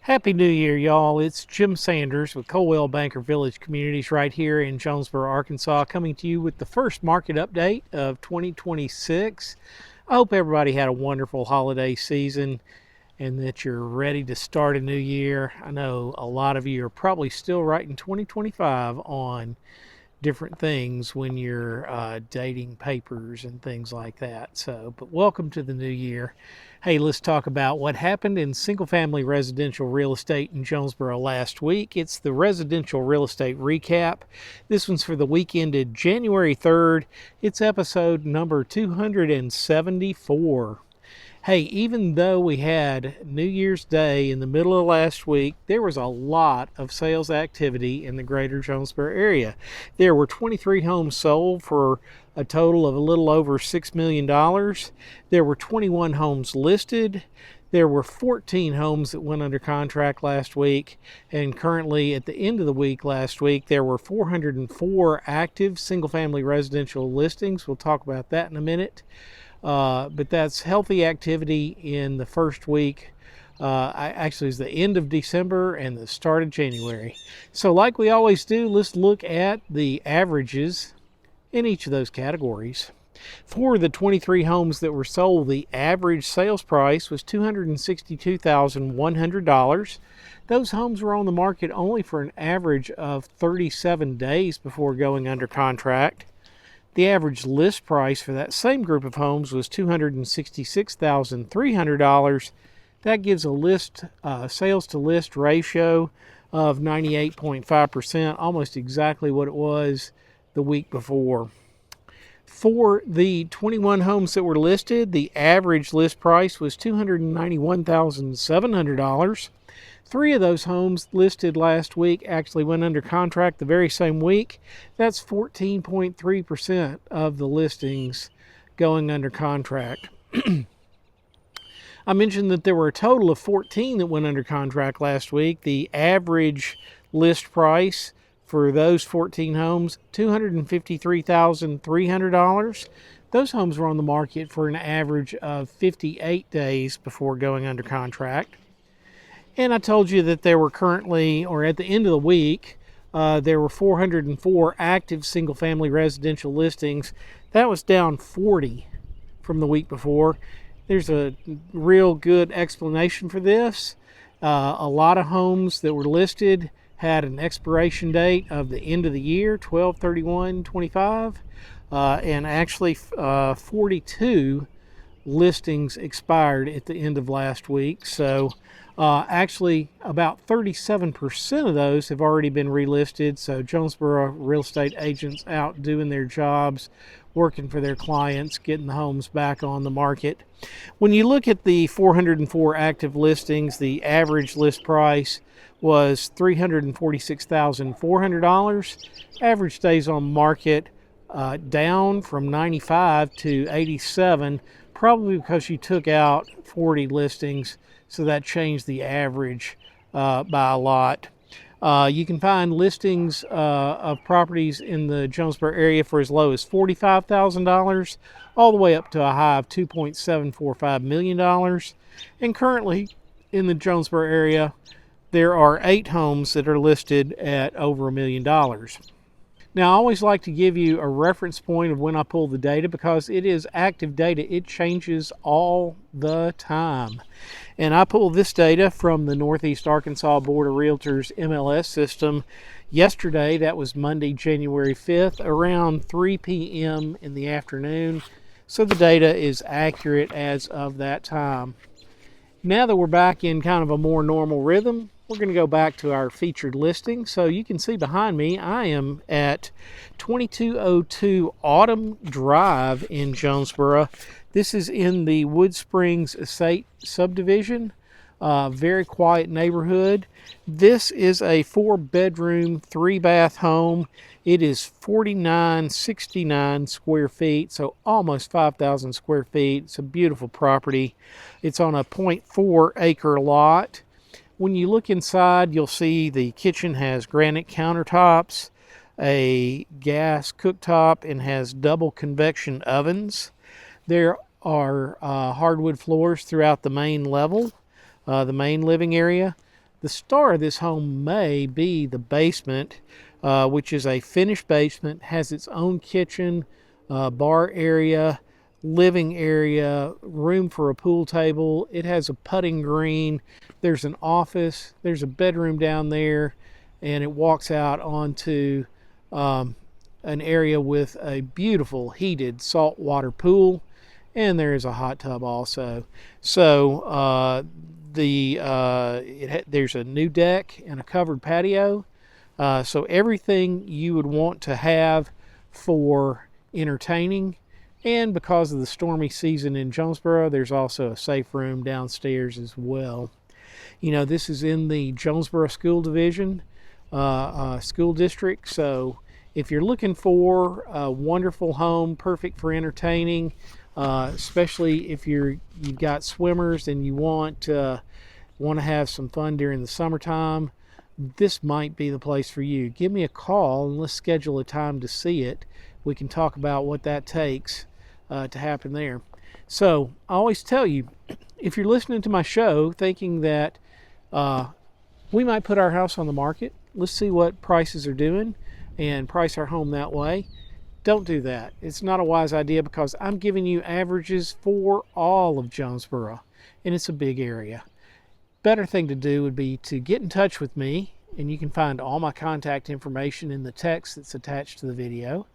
Happy New Year, y'all. It's Jim Sanders with Colwell Banker Village Communities right here in Jonesboro, Arkansas, coming to you with the first market update of 2026. I hope everybody had a wonderful holiday season and that you're ready to start a new year. I know a lot of you are probably still writing 2025 on different things when you're dating papers and things like that. But welcome to the new year. Hey, let's talk about what happened in single-family residential real estate in Jonesboro last week. It's the residential real estate recap. This one's for the week ended January 3rd. It's episode number 274. Hey, even though we had New Year's Day in the middle of last week, there was a lot of sales activity in the greater Jonesboro area. There were 23 homes sold for a total of a little over $6 million. There were 21 homes listed. There were 14 homes that went under contract last week, and currently at the end of the week last week, there were 404 active single-family residential listings. We'll talk about that in a minute. But that's healthy activity in the first week. Actually, it's the end of December and the start of January. So like we always do, let's look at the averages in each of those categories. For the 23 homes that were sold, the average sales price was $262,100. Those homes were on the market only for an average of 37 days before going under contract. The average list price for that same group of homes was $266,300. That gives a sales to list ratio of 98.5%, almost exactly what it was the week before. For the 21 homes that were listed, the average list price was $291,700. 3 of those homes listed last week actually went under contract the very same week. That's 14.3% of the listings going under contract. I mentioned that there were a total of 14 that went under contract last week. The average list price for those 14 homes, $253,300. Those homes were on the market for an average of 58 days before going under contract. And I told you that there were currently, or at the end of the week, there were 404 active single-family residential listings. That was down 40 from the week before. There's a real good explanation for this. A lot of homes that were listed had an expiration date of the end of the year, 12/31/25, and actually 42 listings expired at the end of last week. So actually about 37% of those have already been relisted. So Jonesboro real estate agents out doing their jobs, working for their clients, getting the homes back on the market. When you look at the 404 active listings, the average list price was $346,400. Average days on market down from 95 to 87, probably because you took out 40 listings, so that changed the average by a lot. You can find listings of properties in the Jonesboro area for as low as $45,000 all the way up to a high of $2.745 million. And currently in the Jonesboro area, there are 8 homes that are listed at over $1 million. Now, I always like to give you a reference point of when I pull the data because it is active data. It changes all the time. And I pulled this data from the Northeast Arkansas Board of Realtors MLS system yesterday. That was Monday, January 5th, around 3 p.m. in the afternoon. So the data is accurate as of that time. Now that we're back in kind of a more normal rhythm, we're going to go back to our featured listing. So you can see behind me, I am at 2202 Autumn Drive in Jonesboro. This is in the Wood Springs Estate subdivision. Very quiet neighborhood. This is a 4-bedroom, 3-bath home. It is 4,969 square feet, so almost 5,000 square feet. It's a beautiful property. It's on a 0.4 acre lot. When you look inside, you'll see the kitchen has granite countertops, a gas cooktop, and has double convection ovens. There are hardwood floors throughout the main level, the main living area. The star of this home may be the basement, which is a finished basement, has its own kitchen, bar area, living area, room for a pool table. It has a putting green. There's an office. There's a bedroom down there, and it walks out onto an area with a beautiful heated saltwater pool, and there is a hot tub also. So there's a new deck and a covered patio. So everything you would want to have for entertaining. And because of the stormy season in Jonesboro, there's also a safe room downstairs as well. You know, this is in the Jonesboro School Division, school district. So if you're looking for a wonderful home, perfect for entertaining, especially if you've got swimmers and you want to have some fun during the summertime, this might be the place for you. Give me a call and let's schedule a time to see it. We can talk about what that takes to happen there. So I always tell you, if you're listening to my show thinking that we might put our house on the market, let's see what prices are doing and price our home that way, don't do that. It's not a wise idea, because I'm giving you averages for all of Jonesboro, and it's a big area. Better thing to do would be to get in touch with me, and you can find all my contact information in the text that's attached to the video.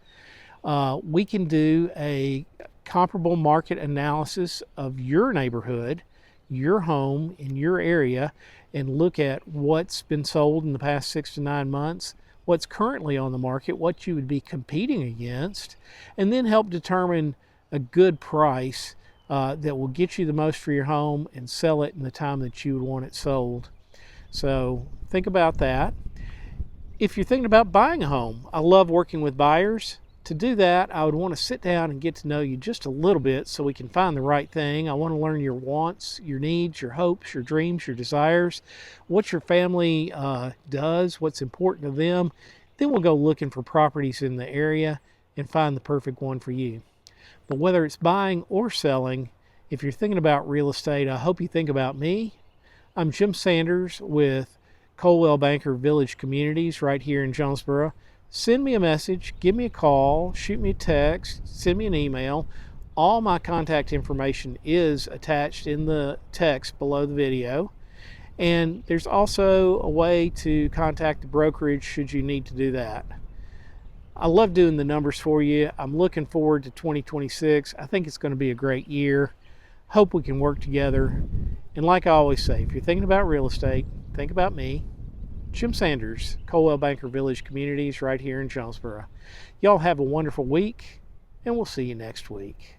We can do a comparable market analysis of your neighborhood, your home in your area, and look at what's been sold in the past 6 to 9 months, what's currently on the market, what you would be competing against, and then help determine a good price that will get you the most for your home and sell it in the time that you would want it sold. So think about that. If you're thinking about buying a home, I love working with buyers. To do that, I would want to sit down and get to know you just a little bit so we can find the right thing. I want to learn your wants, your needs, your hopes, your dreams, your desires, what your family does, what's important to them. Then we'll go looking for properties in the area and find the perfect one for you. But whether it's buying or selling, if you're thinking about real estate, I hope you think about me. I'm Jim Sanders with Coldwell Banker Village Communities right here in Jonesboro. Send me a message, give me a call, shoot me a text, send me an email. All my contact information is attached in the text below the video. And there's also a way to contact the brokerage should you need to do that. I love doing the numbers for you. I'm looking forward to 2026. I think it's going to be a great year. Hope we can work together. And like I always say, if you're thinking about real estate, think about me. Jim Sanders, Coldwell Banker Village Communities right here in Jonesboro. Y'all have a wonderful week, and we'll see you next week.